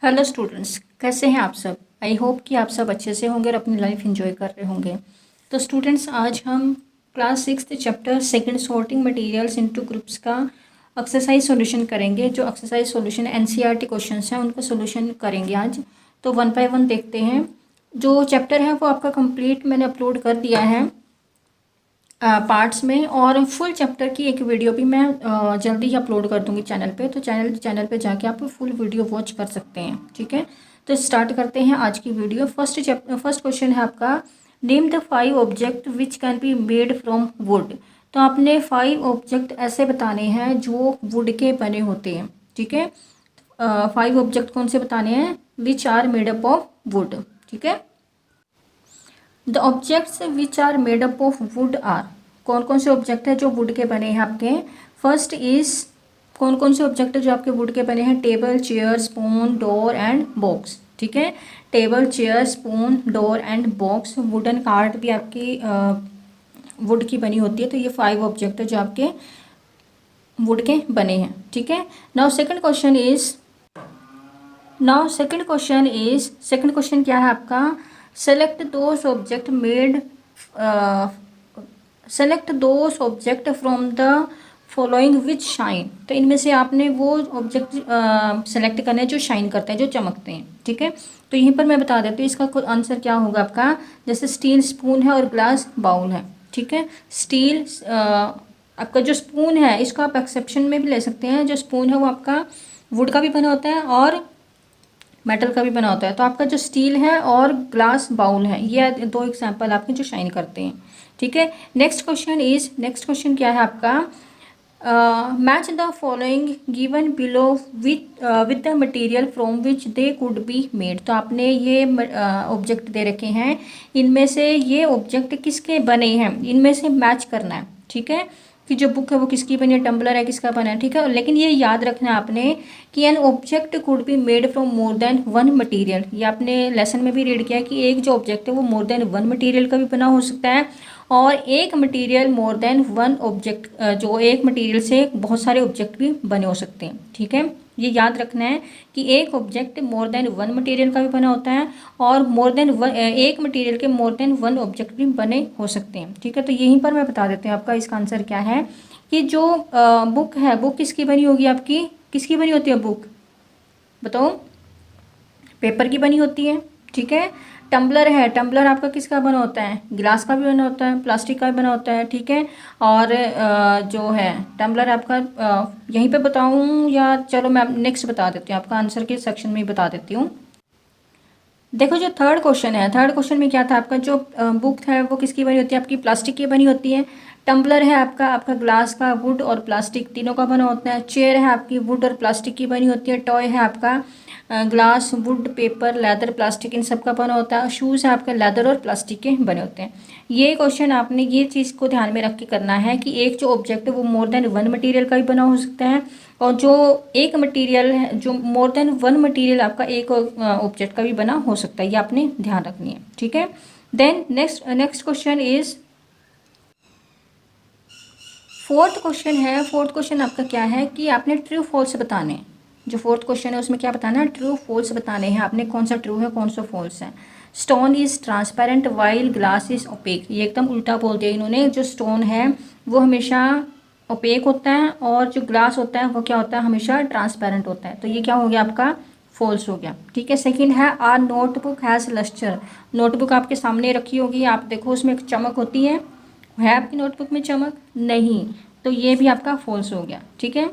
Hello students, कैसे हैं आप सब। आई होप कि आप सब अच्छे से होंगे और अपनी लाइफ एंजॉय कर रहे होंगे। तो स्टूडेंट्स, आज हम class 6 chapter second sorting materials into groups का एक्सरसाइज सॉल्यूशन करेंगे। जो एक्सरसाइज सॉल्यूशन एनसीईआरटी क्वेश्चंस हैं उनको सॉल्यूशन करेंगे आज। तो वन बाय वन देखते हैं। जो चैप्टर है वो आपका कंप्लीट मैंने अपलोड कर दिया है पार्ट्स में, और फुल चैप्टर की एक वीडियो भी मैं जल्दी ही अपलोड कर दूंगी चैनल पे। तो चैनल पे जाके आप फुल वीडियो वॉच कर सकते हैं। ठीक है, तो स्टार्ट करते हैं आज की वीडियो। फर्स्ट क्वेश्चन है आपका, name the 5 object which can be made from would. तो आपने 5 ऑब्जेक्ट ऐसे बताने हैं जो वुड के बने होते हैं। ठीक है, 5 ऑब्जेक्ट कौन से बताने हैं, which are made up of wood. ठीक है, the objects which are made up of wood are, कौन कौन से ऑब्जेक्ट हैं जो वुड के बने हैं आपके। फर्स्ट इज, कौन कौन से ऑब्जेक्ट है जो आपके वुड के बने हैं, table, chair, spoon, door and box. ठीक है, table, chair, spoon, door and box. Wooden cart भी आपकी वुड की बनी होती है। तो ये 5 ऑब्जेक्ट है जो आपके वुड के बने हैं। ठीक है, नाउ सेकंड क्वेश्चन क्या है आपका, select those object made select those object from the following which shine. तो इनमें से आपने वो ऑब्जेक्ट सेलेक्ट करने हैं जो शाइन करते हैं, जो चमकते हैं। ठीक है, तो यहीं पर मैं बता देती हूँ इसका आंसर क्या होगा आपका। जैसे स्टील स्पून है और ग्लास बाउल है। ठीक है, स्टील आपका जो स्पून है इसको आप एक्सेप्शन में भी ले सकते हैं। जो स्पून है वो आपका वुड का भी बना होता है और मेटल का भी बना होता है। तो आपका जो स्टील है और ग्लास बाउल है, ये 2 एग्जाम्पल आपके जो शाइन करते हैं। ठीक है, नेक्स्ट क्वेश्चन क्या है आपका, match the following given below with the material from which they could be made. तो आपने ये ऑब्जेक्ट दे रखे हैं, इनमें से ये ऑब्जेक्ट किसके बने हैं, इनमें से मैच करना है। ठीक है, कि जो बुक है वो किसकी बनी है, टम्बलर है किसका बना है। ठीक है, लेकिन ये याद रखना है आपने कि an object could be made from more than 1 material. ये आपने लेसन में भी रीड किया है कि एक जो ऑब्जेक्ट है वो मोर देन 1 मटेरियल का भी बना हो सकता है, और एक मटेरियल मोर देन 1 ऑब्जेक्ट, जो एक मटेरियल से बहुत सारे ऑब्जेक्ट भी बने हो सकते हैं। ठीक है, ये याद रखना है कि एक ऑब्जेक्ट मोर देन 1 मटेरियल का भी बना होता है, और एक मटेरियल के मोर देन 1 ऑब्जेक्ट भी बने हो सकते हैं। ठीक है, तो यहीं पर मैं बता देती हूँ आपका इसका आंसर क्या है, कि जो बुक है बुक किसकी बनी होगी आपकी, किसकी बनी होती है बुक, बताओ। पेपर की बनी होती है। ठीक है, टम्बलर है, टम्बलर आपका किसका बना होता है, गिलास का भी बना होता है, प्लास्टिक का भी बना होता है। ठीक है, और जो है टम्बलर आपका यहीं पे बताऊं, या चलो मैं नेक्स्ट बता देती हूँ, आपका आंसर के सेक्शन में ही बता देती हूँ। देखो, जो थर्ड क्वेश्चन में क्या था आपका, जो बुक है वो किसकी बनी होती है, आपकी प्लास्टिक की बनी होती है। टम्बलर है आपका ग्लास का, वुड और प्लास्टिक तीनों का बना होता है। चेयर है आपकी वुड और प्लास्टिक की बनी होती है। टॉय है आपका glass, wood, paper, leather, plastic, इन सब का बना होता है। शूज़ है आपके लेदर और प्लास्टिक के बने होते हैं। ये क्वेश्चन आपने ये चीज़ को ध्यान में रख के करना है कि एक जो ऑब्जेक्ट है वो मोर देन 1 मटेरियल का भी बना हो सकता है, और जो एक मटेरियल है, जो मोर देन 1 मटेरियल आपका एक ऑब्जेक्ट का भी बना हो सकता है। ये आपने ध्यान रखनी है। ठीक है, then next question is fourth question आपका क्या है कि आपने ट्रू फॉल्स बताने हैं। जो फोर्थ क्वेश्चन है उसमें क्या बताना है, ट्रू फॉल्स बताने हैं आपने, कौन सा ट्रू है कौन सा फॉल्स है। Stone is transparent while glass is opaque, ये एकदम उल्टा बोल दिया इन्होंने। जो स्टोन है वो हमेशा ओपेक होता है, और जो ग्लास होता है वो क्या होता है, हमेशा ट्रांसपेरेंट होता है। तो ये क्या हो गया आपका, फॉल्स हो गया। ठीक है, सेकंड है, are notebook has lustre. Notebook आपके सामने रखी होगी, आप देखो उसमें एक चमक होती है आपकी नोटबुक में चमक नहीं, तो ये भी आपका फॉल्स हो गया। ठीक है,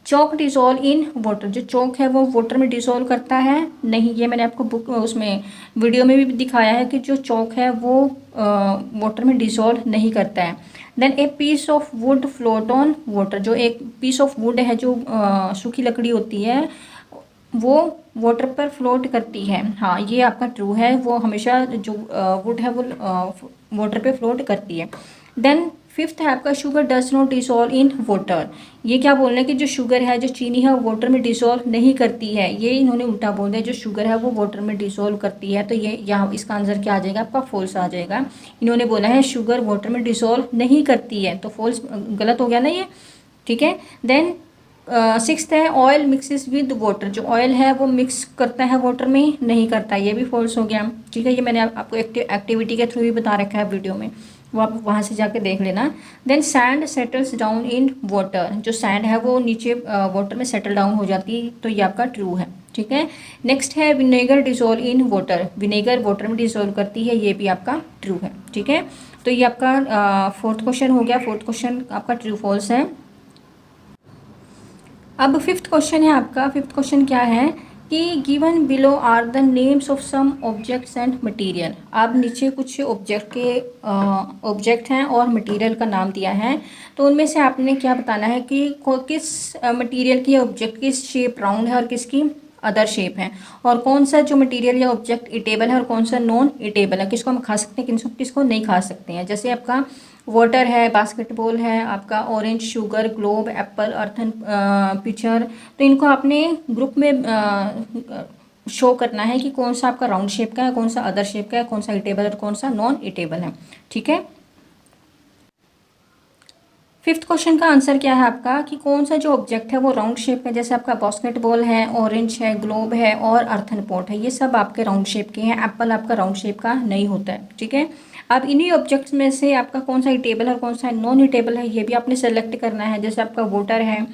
चौक डिसॉल्व इन वाटर, जो चौक है वो वाटर में डिसॉल्व करता है नहीं। ये मैंने आपको बुक उसमें वीडियो में भी दिखाया है कि जो चौक है वो वाटर में डिसॉल्व नहीं करता है। Then a piece of wood float on water, जो एक पीस ऑफ वुड है, जो सूखी लकड़ी होती है, वो वाटर पर फ्लोट करती है। हाँ, ये आपका ट्रू है, वो हमेशा जो वुड है वो वाटर पे फ्लोट करती है। देन फिफ्थ है आपका, sugar does not dissolve in water. ये क्या बोल रहे हैं कि जो शुगर है, जो चीनी है, वाटर में डिसॉल्व नहीं करती है। ये इन्होंने उल्टा बोल दिया, जो शुगर है वो वाटर में डिसॉल्व करती है। तो ये यहाँ इसका आंसर क्या आ जाएगा आपका, फॉल्स आ जाएगा। इन्होंने बोला है शुगर वाटर में डिसॉल्व नहीं करती है, तो फॉल्स गलत हो गया ना ये। ठीक है, देन सिक्स्थ है ऑयल मिक्सेस विद वाटर, जो ऑयल है वो मिक्स करता है वाटर में, नहीं करता, ये भी फॉल्स हो गया। ठीक है, ये मैंने आपको एक्टिविटी के थ्रू भी बता रखा है वीडियो में, वो आप वहाँ से जाके देख लेना। Then sand settles down in water, जो सैंड है वो नीचे वाटर में सेटल डाउन हो जाती है, तो ये आपका ट्रू है। ठीक है, नेक्स्ट है vinegar dissolve in water, vinegar water में डिजोल्व करती है, ये भी आपका ट्रू है। ठीक है, तो ये आपका फोर्थ क्वेश्चन हो गया, फोर्थ क्वेश्चन आपका ट्रू फॉल्स है। अब फिफ्थ क्वेश्चन है आपका, फिफ्थ क्वेश्चन क्या है कि given below are the names of some objects and material. आप नीचे कुछ ऑब्जेक्ट के ऑब्जेक्ट हैं और मटेरियल का नाम दिया है, तो उनमें से आपने क्या बताना है कि किस मटेरियल की ऑब्जेक्ट की शेप राउंड है और किसकी अदर शेप है, और कौन सा जो मटेरियल या ऑब्जेक्ट इटेबल है और कौन सा नॉन इटेबल है, किसको हम खा सकते हैं किसको नहीं खा सकते हैं। जैसे आपका वाटर है, बास्केटबॉल है, आपका orange sugar, globe, Apple, earthen picture, तो इनको आपने ग्रुप में शो करना है कि कौन सा आपका राउंड शेप का है, कौन सा अदर शेप का है, कौन सा इटेबल और कौन सा नॉन इटेबल है। ठीक है, फिफ्थ क्वेश्चन का आंसर क्या है आपका कि कौन सा जो ऑब्जेक्ट है वो राउंड शेप है, जैसे आपका बास्केटबॉल है, ऑरेंज है, ग्लोब है और अर्थन पॉट है, ये सब आपके राउंड शेप के हैं। एप्पल आपका राउंड शेप का नहीं होता है। ठीक है, अब इन्हीं ऑब्जेक्ट्स में से आपका कौन सा इटेबल है और कौन सा नॉन इटेबल है, ये भी आपने सेलेक्ट करना है। जैसे आपका वाटर है,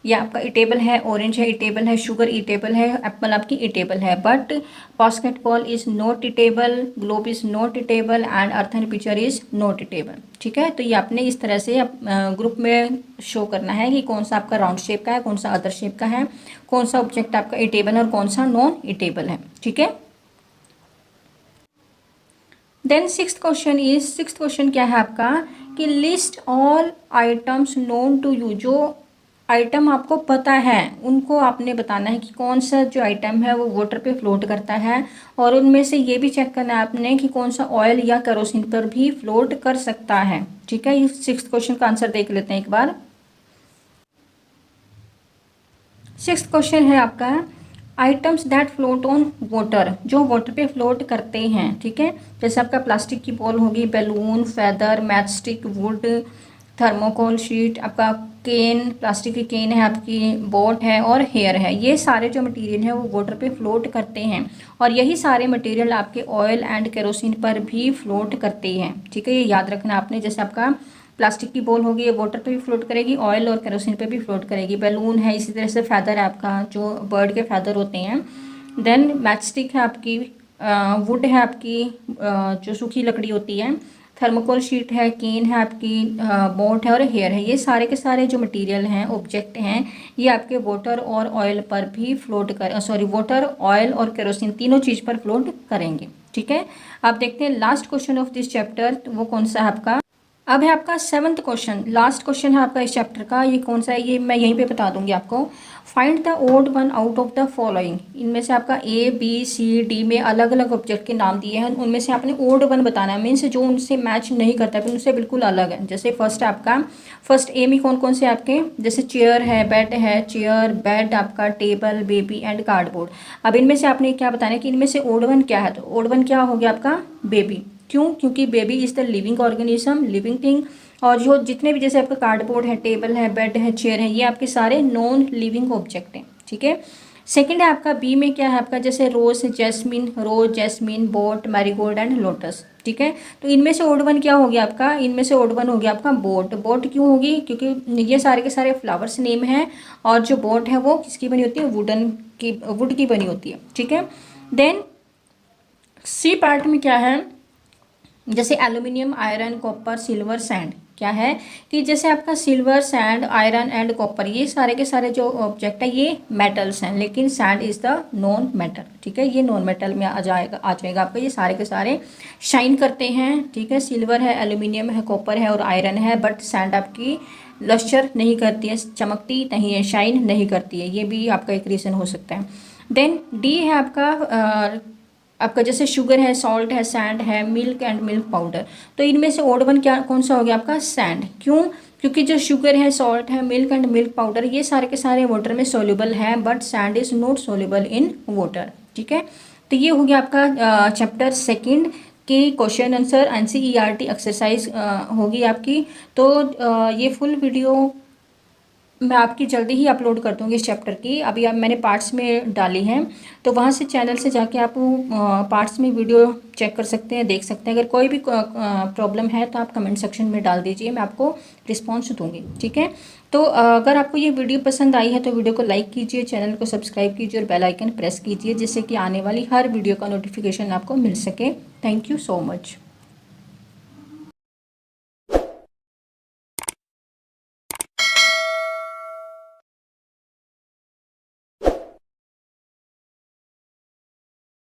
या आपका इटेबल है, ऑरेंज है इटेबल है, शुगर इटेबल है, एप्पल आपकी इटेबल है, but basketball is not edible, globe is not edible and earthen picture is not edible. ठीक है, तो ये आपने इस तरह से ग्रुप में शो करना है कि कौन सा आपका राउंड शेप का है, कौन सा अदर शेप का है, कौन सा ऑब्जेक्ट आपका इटेबल है और कौन सा नॉन इटेबल है। ठीक है, देन सिक्स्थ क्वेश्चन क्या है आपका कि list all items known to you, जो आइटम आपको पता है उनको आपने बताना है कि कौन सा जो आइटम है वो वाटर पे फ्लोट करता है, और उनमें से ये भी चेक करना है आपने कि कौन सा ऑयल या केरोसिन पर भी फ्लोट कर सकता है। ठीक है, ये सिक्स्थ क्वेश्चन का आंसर देख लेते हैं एक बार। सिक्स्थ क्वेश्चन है आपका items that float on water, जो वाटर पे फ्लोट करते हैं। ठीक है, जैसे आपका प्लास्टिक की बॉल होगी, balloon, feather, matchstick, would, thermocol sheet, आपका केन, प्लास्टिक की केन है, आपकी बोट है और हेयर है, ये सारे जो मटेरियल हैं वो वाटर पे फ्लोट करते हैं, और यही सारे मटेरियल आपके ऑयल एंड केरोसिन पर भी फ्लोट करते हैं। ठीक है, ये याद रखना आपने। जैसे आपका प्लास्टिक की बॉल होगी, ये वाटर पे भी फ्लोट करेगी, ऑयल और केरोसिन पे भी फ्लोट करेगी। बैलून है, इसी तरह से फैदर है आपका, जो बर्ड के फैदर होते हैं। देन मैचस्टिक है आपकी, वुड है आपकी, जो सूखी लकड़ी होती है, थर्मोकोल शीट है, केन है आपकी, बोट है और हेयर है, ये सारे के सारे जो मटेरियल हैं, ऑब्जेक्ट हैं, ये आपके वाटर और ऑयल पर भी फ्लोट वाटर, ऑयल और केरोसिन तीनों चीज़ पर फ्लोट करेंगे। ठीक है, आप देखते हैं last question of this chapter, वो कौन सा है आपका। अब है आपका सेवंथ क्वेश्चन, लास्ट क्वेश्चन है आपका इस चैप्टर का, ये कौन सा है ये मैं यहीं पे बता दूंगी आपको। Find the odd one out of the following, इनमें से आपका ए बी सी डी में अलग अलग ऑब्जेक्ट के नाम दिए हैं, उनमें से आपने ओड वन बताना है, मीन्स जो उनसे मैच नहीं करता है, उनसे बिल्कुल अलग है। जैसे फर्स्ट आपका फर्स्ट ए में कौन कौन से आपके, जैसे चेयर है, बेड है, चेयर, बेड, आपका टेबल, बेबी एंड कार्डबोर्ड। अब इनमें से आपने क्या बताना है कि इनमें से ओड वन क्या है, तो ओड वन क्या हो गया आपका बेबी। क्यों, क्योंकि baby is the living organism, living thing, और जो जितने भी जैसे आपका कार्डबोर्ड है, टेबल है, बेड है, चेयर है, ये आपके सारे नॉन लिविंग ऑब्जेक्ट हैं। ठीक है, सेकंड है आपका बी में क्या है आपका, जैसे रोज है, rose, jasmine, boat, marigold and lotus. ठीक है, तो इनमें से ओड वन क्या हो गया आपका, इनमें से ओड वन हो गया आपका बोट। बोट क्यों होगी, क्योंकि ये सारे के सारे फ्लावर्स नेम हैं, और जो बोट है वो किसकी बनी होती है, वुड की बनी होती है। ठीक है, देन सी पार्ट में क्या है, जैसे aluminium, iron, copper, silver, sand, क्या है कि जैसे आपका silver, sand, iron and copper, ये सारे के सारे जो ऑब्जेक्ट है ये मेटल्स हैं, लेकिन sand is the non metal. ठीक है, ये नॉन मेटल में आ जाएगा आपका, ये सारे के सारे शाइन करते हैं। ठीक है, सिल्वर है, एल्यूमिनियम है, कॉपर है और आयरन है, बट सैंड आपकी लश्चर नहीं करती है, चमकती नहीं है, शाइन नहीं करती है, ये भी आपका एक रीज़न हो सकता है। देन डी है आपका जैसे शुगर है, सॉल्ट है, सैंड है, मिल्क एंड मिल्क पाउडर, तो इनमें से ओड वन क्या कौन सा हो गया आपका, सैंड। क्यों, क्योंकि जो शुगर है, सॉल्ट है, मिल्क एंड मिल्क पाउडर, ये सारे के सारे वाटर में सोल्यूबल है, but sand is not soluble in water. ठीक है, तो ये हो गया आपका चैप्टर सेकंड की क्वेश्चन आंसर NCERT एक्सरसाइज होगी आपकी। तो ये फुल वीडियो मैं आपकी जल्दी ही अपलोड कर दूँगी इस चैप्टर की। अभी अब मैंने पार्ट्स में डाली हैं, तो वहाँ से चैनल से जाके आप पार्ट्स में वीडियो चेक कर सकते हैं, देख सकते हैं। अगर कोई भी प्रॉब्लम है तो आप कमेंट सेक्शन में डाल दीजिए, मैं आपको रिस्पॉन्स दूँगी, ठीक है। तो अगर आपको ये वीडियो पसंद आई है तो वीडियो को लाइक कीजिए, चैनल को सब्सक्राइब कीजिए और बेल आइकन प्रेस कीजिए, जिससे कि आने वाली हर वीडियो का नोटिफिकेशन आपको मिल सके। Thank you so much.